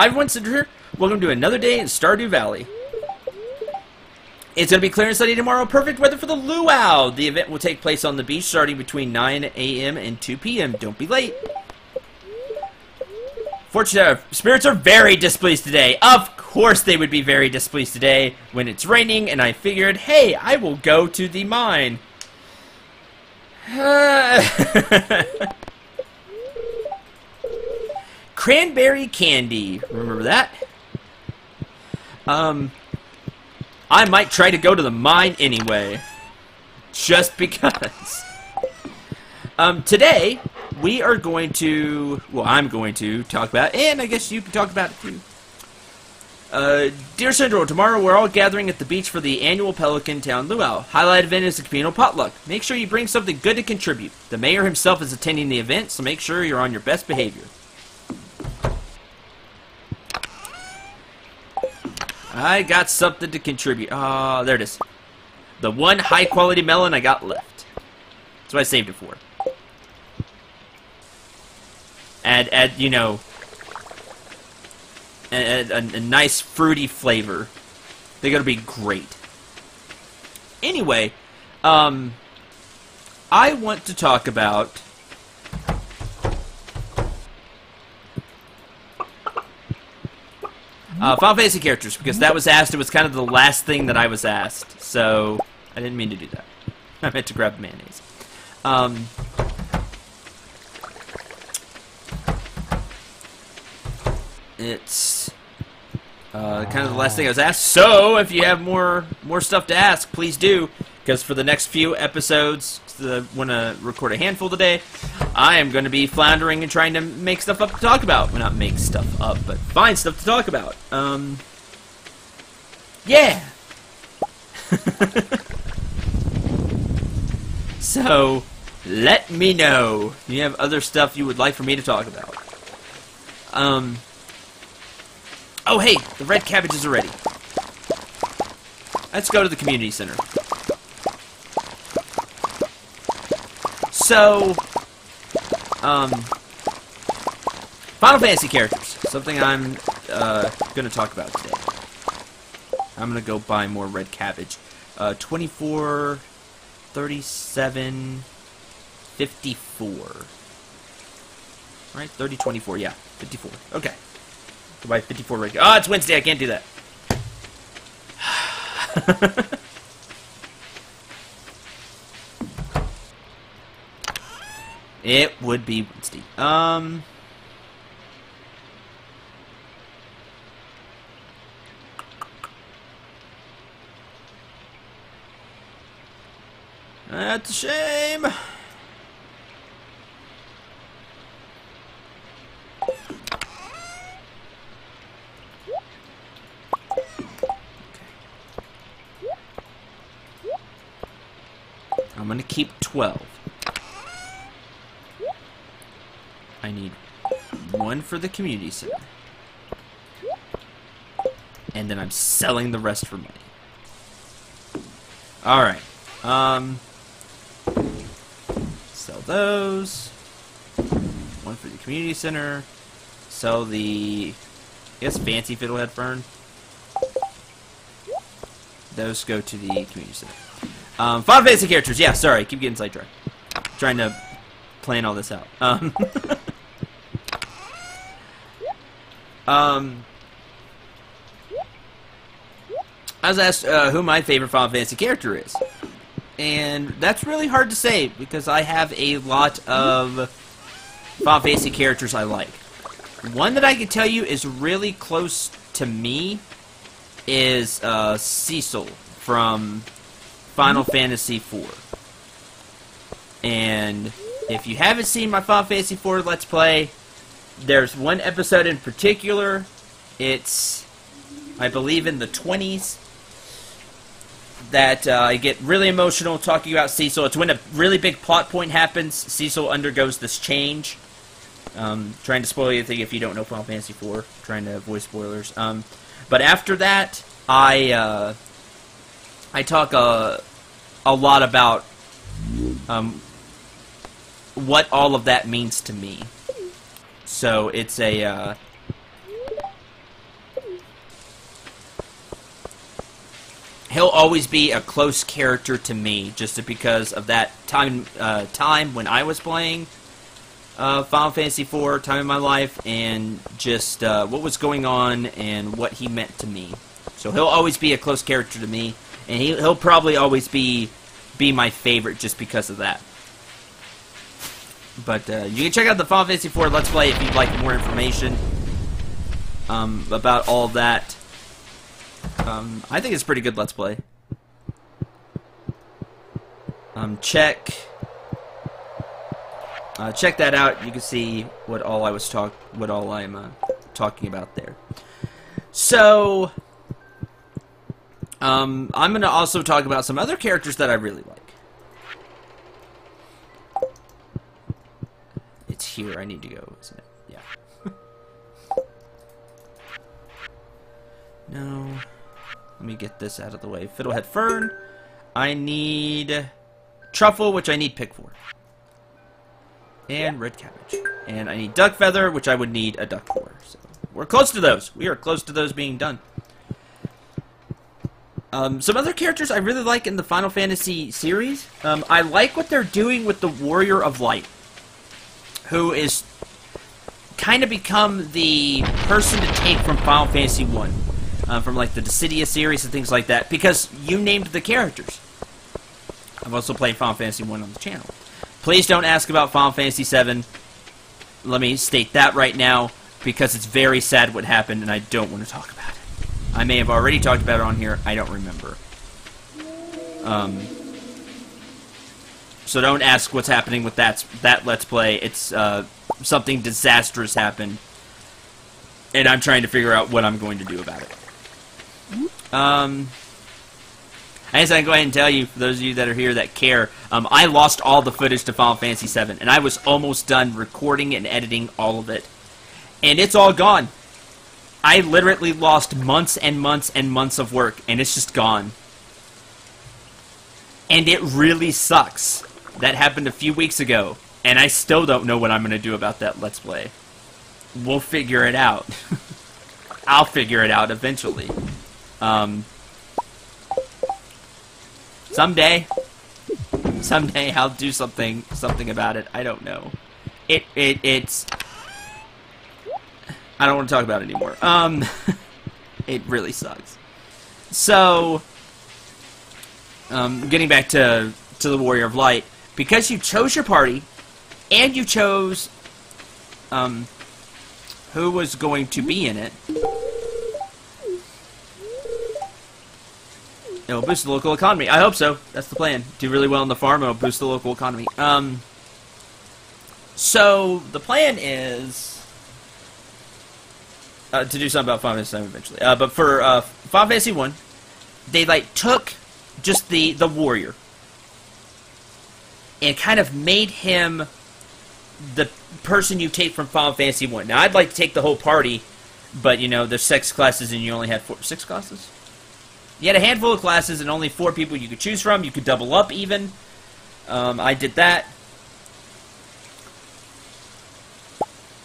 Hi everyone, Cendril here. Welcome to another day in Stardew Valley. It's going to be clear and sunny tomorrow. Perfect weather for the luau. The event will take place on the beach starting between 9 a.m. and 2 p.m. Don't be late. Fortunate spirits are very displeased today. Of course they would be very displeased today when it's raining, and I figured, hey, I will go to the mine. Cranberry candy. Remember that? I might try to go to the mine anyway. Just because. Today, we are going to... Well, I'm going to talk about... And I guess you can talk about it too. Dear Cendril, tomorrow we're all gathering at the beach for the annual Pelican Town Luau. Highlight event is the communal potluck. Make sure you bring something good to contribute. The mayor himself is attending the event, so make sure you're on your best behavior. I got something to contribute. There it is. The one high-quality melon I got left. That's what I saved it for. Add, you know, a nice fruity flavor. They're gonna be great. Anyway, I want to talk about Final Fantasy characters, because that was asked. It was kind of the last thing that I was asked, so I didn't mean to do that. I meant to grab mayonnaise. It's kind of the last thing I was asked. So if you have more stuff to ask, please do, because for the next few episodes, I want to record a handful today. I am going to be floundering and trying to make stuff up to talk about. Well, not make stuff up, but find stuff to talk about. Yeah. So, let me know if you have other stuff you would like for me to talk about. Oh, hey, the red cabbages are ready. Let's go to the community center. So, Final Fantasy characters. Something I'm going to talk about today. I'm going to go buy more red cabbage. 24, 37, 54. Right? 30, 24, yeah. 54. Okay. Go buy 54 red. Oh, it's Wednesday. I can't do that. It would be Wednesday. That's a shame. I'm gonna keep 12. I need one for the community center. And then I'm selling the rest for money. Alright. Sell those. One for the community center. Sell the... I guess fancy fiddlehead fern. Those go to the community center. Final Fantasy characters. Yeah, sorry. Keep getting sidetracked. Trying to plan all this out. I was asked who my favorite Final Fantasy character is. And that's really hard to say, because I have a lot of Final Fantasy characters I like. One that I can tell you is really close to me is Cecil from Final Fantasy IV. And if you haven't seen my Final Fantasy IV Let's Play, there's one episode in particular. It's, I believe, in the 20s. That I get really emotional talking about Cecil. It's when a really big plot point happens. Cecil undergoes this change. Trying to spoil anything if you don't know Final Fantasy IV. Trying to avoid spoilers. But after that, I talk a lot about what all of that means to me. So it's a he'll always be a close character to me, just because of that time when I was playing Final Fantasy IV, time in my life, and just what was going on and what he meant to me. So he'll always be a close character to me, and he'll probably always be my favorite just because of that. But you can check out the Final Fantasy IV Let's Play if you'd like more information about all of that. I think it's a pretty good Let's Play. Check that out. You can see what all I'm talking about there. So, I'm going to also talk about some other characters that I really like. It's here. I need to go, isn't it? Yeah. No. Let me get this out of the way. Fiddlehead Fern. I need Truffle, which I need Pick for. And Red Cabbage. And I need Duck Feather, which I would need a duck for. So we're close to those. We are close to those being done. Some other characters I really like in the Final Fantasy series. I like what they're doing with the Warrior of Light, who is kind of become the person to take from Final Fantasy 1. From like the Dissidia series and things like that, because you named the characters. I've also played Final Fantasy 1 on the channel. Please don't ask about Final Fantasy 7. Let me state that right now, because it's very sad what happened, and I don't want to talk about it. I may have already talked about it on here. I don't remember. So don't ask what's happening with that Let's Play. It's something disastrous happened, and I'm trying to figure out what I'm going to do about it. I guess I can go ahead and tell you, for those of you that are here that care, I lost all the footage to Final Fantasy 7, and I was almost done recording and editing all of it. And it's all gone. I literally lost months and months and months of work, and it's just gone. And it really sucks. That happened a few weeks ago, and I still don't know what I'm going to do about that Let's Play. We'll figure it out. I'll figure it out eventually. Someday I'll do something about it. I don't know. It's I don't want to talk about it anymore. It really sucks. So, getting back to the Warrior of Light, because you chose your party, and you chose who was going to be in it, it'll boost the local economy. I hope so. That's the plan. Do really well on the farm, it'll boost the local economy. So, the plan is to do something about Final Fantasy 7 eventually. But for Final Fantasy 1, they like took just the warrior and kind of made him the person you take from Final Fantasy 1. Now, I'd like to take the whole party, but, you know, there's 6 classes and you only had 6 classes? You had a handful of classes and only 4 people you could choose from. You could double up, even. I did that.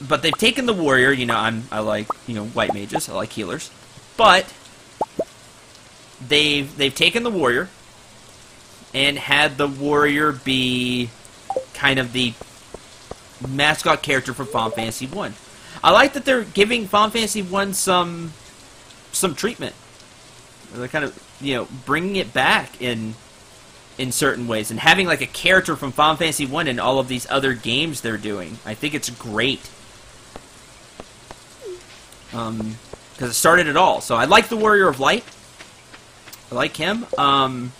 But they've taken the warrior. You know, I like, you know, white mages. I like healers. But they've taken the warrior and had the warrior be kind of the mascot character for Final Fantasy 1. I like that they're giving Final Fantasy 1 some treatment. They're kind of, you know, bringing it back in certain ways, and having like a character from Final Fantasy 1 in all of these other games they're doing. I think it's great. Because it started it all. So I like the Warrior of Light. I like him. I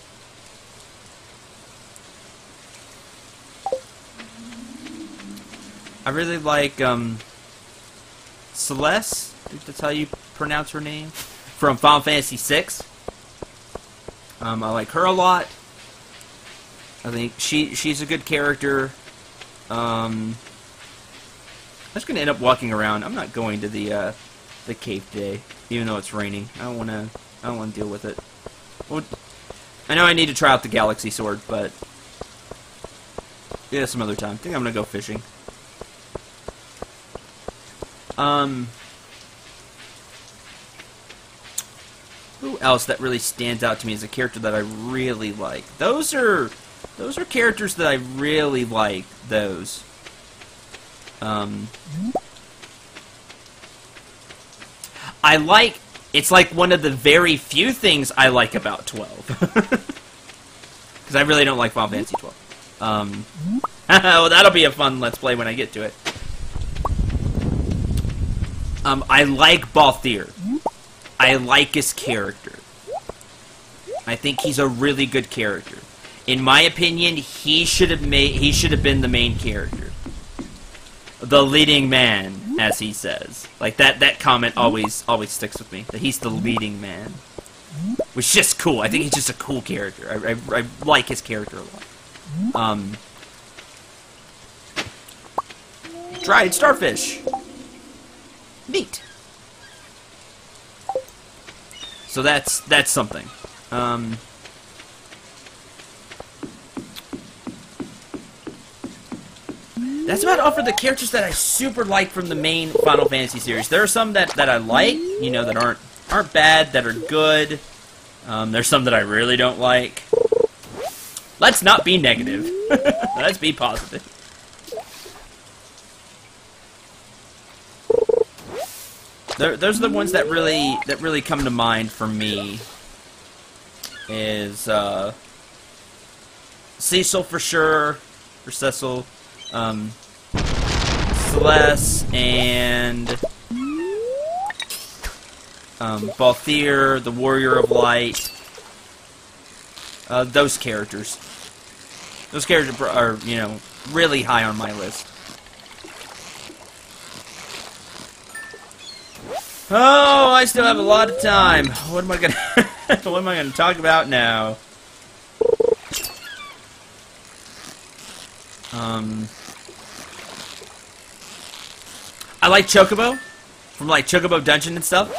really like Celeste. I think that's how you pronounce her name. From Final Fantasy VI. I like her a lot. I think she's a good character. I'm just gonna end up walking around. I'm not going to the cave today, even though it's raining. I don't want to deal with it. Well, I know I need to try out the Galaxy Sword, but yeah, some other time. I think I'm gonna go fishing. Who else that really stands out to me as a character that I really like? Those are characters that I really like. Those. I like. It's like one of the very few things I like about 12. Because I really don't like Final Fantasy 12. Well, that'll be a fun Let's Play when I get to it. I like Balthier. I like his character. I think he's a really good character. In my opinion, he should have been the main character. The leading man, as he says. Like that comment always sticks with me. That he's the leading man. Which is just cool. I think he's just a cool character. I like his character a lot. Dried starfish. Neat. So that's something. That's about all for the characters that I super like from the main Final Fantasy series. There are some that I like, you know, that aren't bad, that are good. There's some that I really don't like. Let's not be negative. Let's be positive. Those are the ones that really come to mind for me. Is Cecil for sure, or Cecil, Celeste, and Balthier, the Warrior of Light. Those characters. Those characters are, you know, really high on my list. Oh, I still have a lot of time. What am I gonna what am I gonna talk about now? I like Chocobo from like Chocobo Dungeon and stuff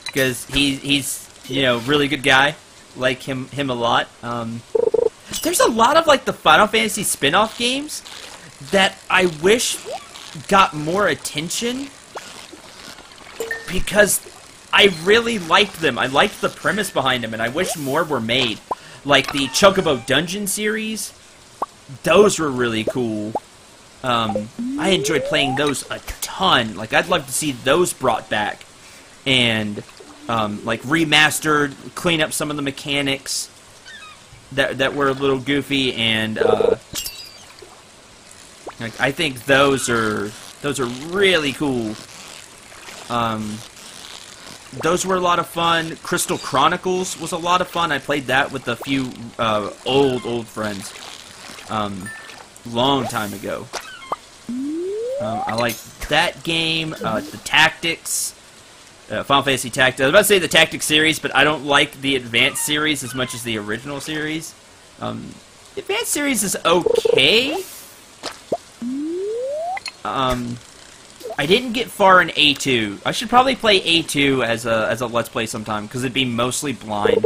because he's you know, really good guy. Like him a lot. There's a lot of like the Final Fantasy spin-off games that I wish got more attention because I really liked them. I liked the premise behind them, and I wish more were made. Like the Chocobo Dungeon series, those were really cool. I enjoyed playing those a ton. Like, I'd love to see those brought back and like remastered, clean up some of the mechanics that were a little goofy, and like, I think those are really cool. Those were a lot of fun. Crystal Chronicles was a lot of fun. I played that with a few old friends long time ago. I like that game. The Tactics. Final Fantasy Tactics. I was about to say the Tactics series, but I don't like the Advanced series as much as the original series. The Advanced series is okay. I didn't get far in A2. I should probably play A2 as a Let's Play sometime, because it'd be mostly blind.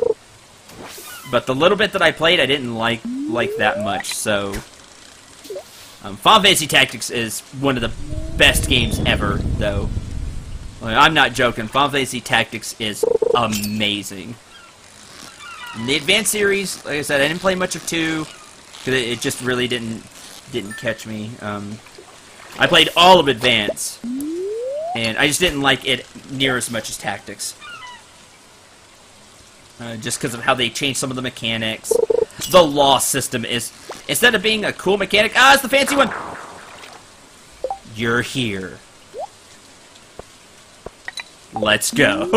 But the little bit that I played, I didn't like that much, so... Final Fantasy Tactics is one of the best games ever, though. I'm not joking. Final Fantasy Tactics is amazing. In the Advanced series, like I said, I didn't play much of 2, because it just really didn't catch me. I played all of Advance, and I just didn't like it near as much as Tactics. Just because of how they changed some of the mechanics. The loss system is, instead of being a cool mechanic, it's the fancy one! You're here. Let's go.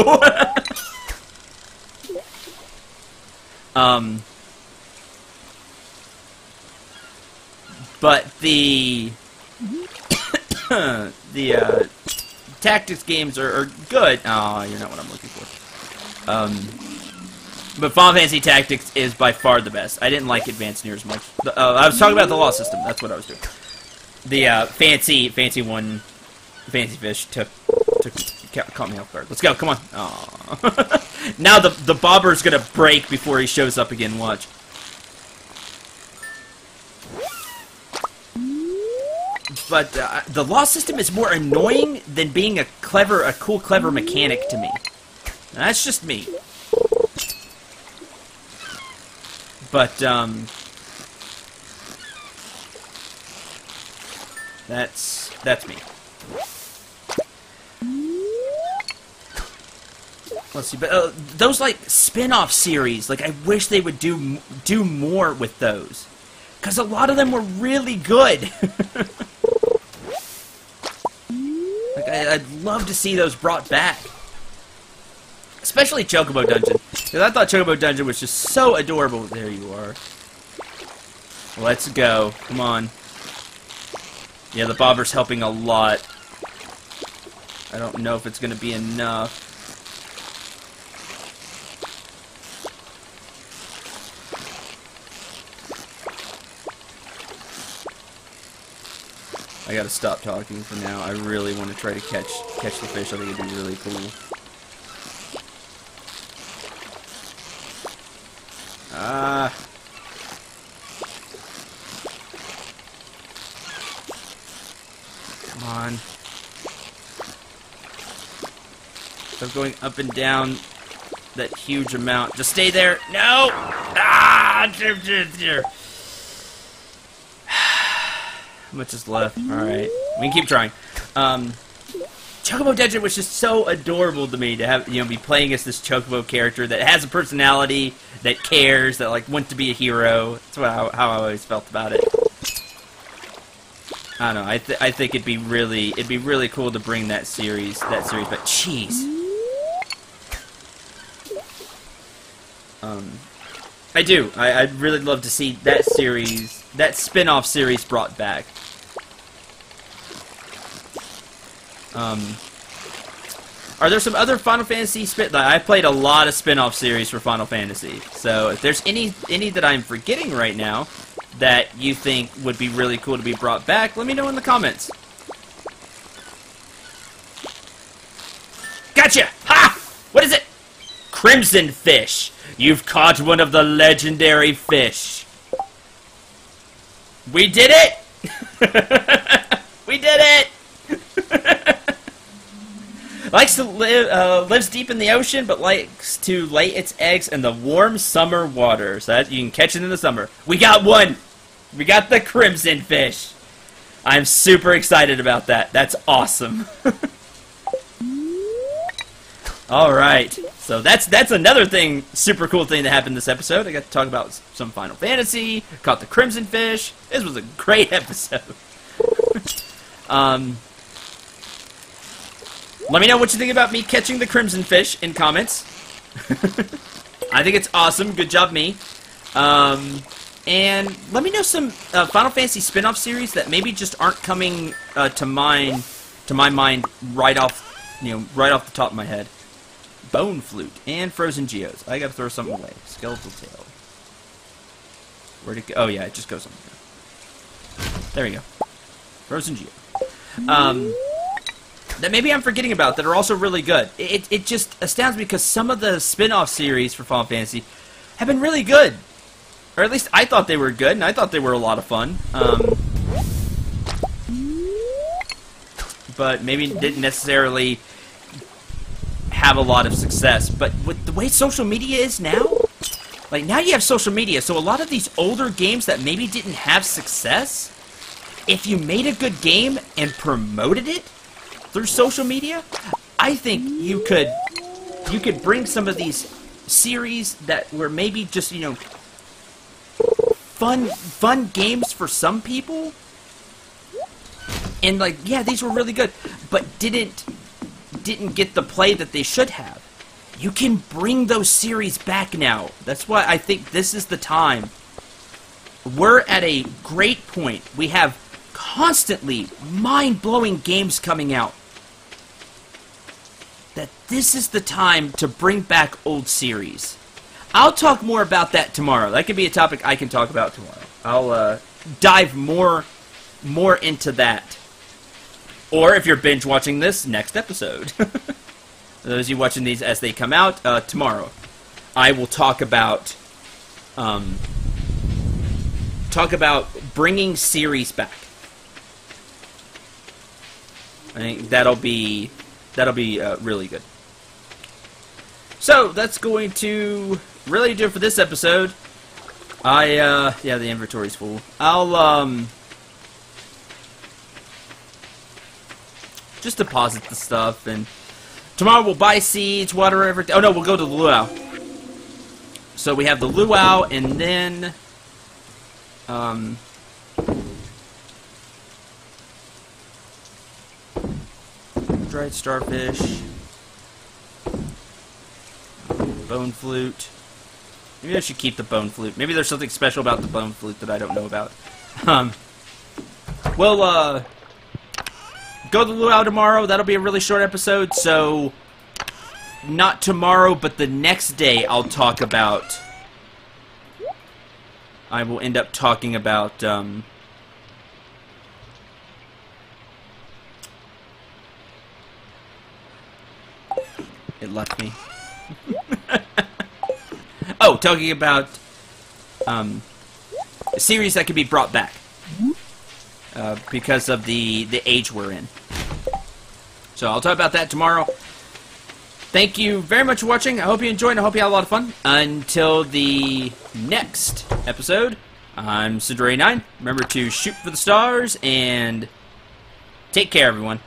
But the Tactics games are good. Oh, you're not what I'm looking for. But Final Fantasy Tactics is by far the best. I didn't like Advanced near as much. I was talking about the loss system. That's what I was doing. The fancy one, Fancy Fish caught me off guard. Let's go. Come on. Aww. Now the bobber's gonna break before he shows up again. Watch. But the loss system is more annoying than being a cool, clever mechanic to me. That's just me. But, that's me. Let's see, but those, like, spin-off series, like, I wish they would do more with those. Because a lot of them were really good. Like, I'd love to see those brought back. Especially Chocobo Dungeon. Because I thought Chocobo Dungeon was just so adorable. There you are. Let's go. Come on. Yeah, the bobber's helping a lot. I don't know if it's going to be enough. I gotta stop talking for now. I really want to try to catch the fish. I think it'd be really cool. Come on. Stop going up and down that huge amount. Just stay there. No! Ah! How much is left? Alright. We can keep trying. Chocobo Dungeon was just so adorable to me to have, you know, be playing as this Chocobo character that has a personality, that cares, that, like, wants to be a hero. That's how I always felt about it. I don't know. I think it'd be really cool to bring that series, but jeez. I do. I'd really love to see that series, that spin-off series brought back. Are there some other Final Fantasy I played a lot of spin-off series for Final Fantasy. So if there's any that I'm forgetting right now that you think would be really cool to be brought back, let me know in the comments. Gotcha! Ha! What is it? Crimson fish. You've caught one of the legendary fish. We did it! We did it! Likes to lives deep in the ocean, but likes to lay its eggs in the warm summer water. So that you can catch it in the summer. We got one! We got the crimson fish. I'm super excited about that. That's awesome. Alright. So that's another thing, super cool thing that happened this episode. I got to talk about some Final Fantasy, caught the crimson fish. This was a great episode. Let me know what you think about me catching the crimson fish in comments. I think it's awesome. Good job, me. And let me know some Final Fantasy spin-off series that maybe just aren't coming to my mind right off the top of my head. Bone Flute and Frozen Geos. I gotta throw something away. Skeletal Tail. Where'd it go? Oh yeah, it just goes on there. There you go. Frozen Geo. That maybe I'm forgetting about that are also really good. It just astounds me because some of the spin-off series for Final Fantasy have been really good. Or at least I thought they were good, and I thought they were a lot of fun. But maybe didn't necessarily have a lot of success. But with the way social media is now, like now you have social media, so a lot of these older games that maybe didn't have success, if you made a good game and promoted it through social media, I think you could bring some of these series that were maybe just, you know, fun games for some people, and like, yeah, these were really good, but didn't get the play that they should have. You can bring those series back now. That's why I think this is the time. We're at a great point. We have constantly mind-blowing games coming out. That this is the time to bring back old series. I'll talk more about that tomorrow. That could be a topic I can talk about tomorrow. I'll dive more into that. Or if you're binge watching this, next episode. Those of you watching these as they come out, tomorrow, I will talk about bringing series back. I think that'll be really good. So, that's going to really do it for this episode. Yeah, the inventory's full. I'll, just deposit the stuff, and tomorrow we'll buy seeds, water everything. Oh, no, we'll go to the luau. So, we have the luau, and then, dried starfish, bone flute. Maybe I should keep the bone flute. Maybe there's something special about the bone flute that I don't know about. We'll go to the luau tomorrow. That'll be a really short episode, so not tomorrow, but the next day I'll talk about... I will end up talking about, it left me. Oh, talking about a series that can be brought back because of the age we're in. So I'll talk about that tomorrow. Thank you very much for watching. I hope you enjoyed and I hope you had a lot of fun. Until the next episode, I'm Cendril 9. Remember to shoot for the stars and take care, everyone.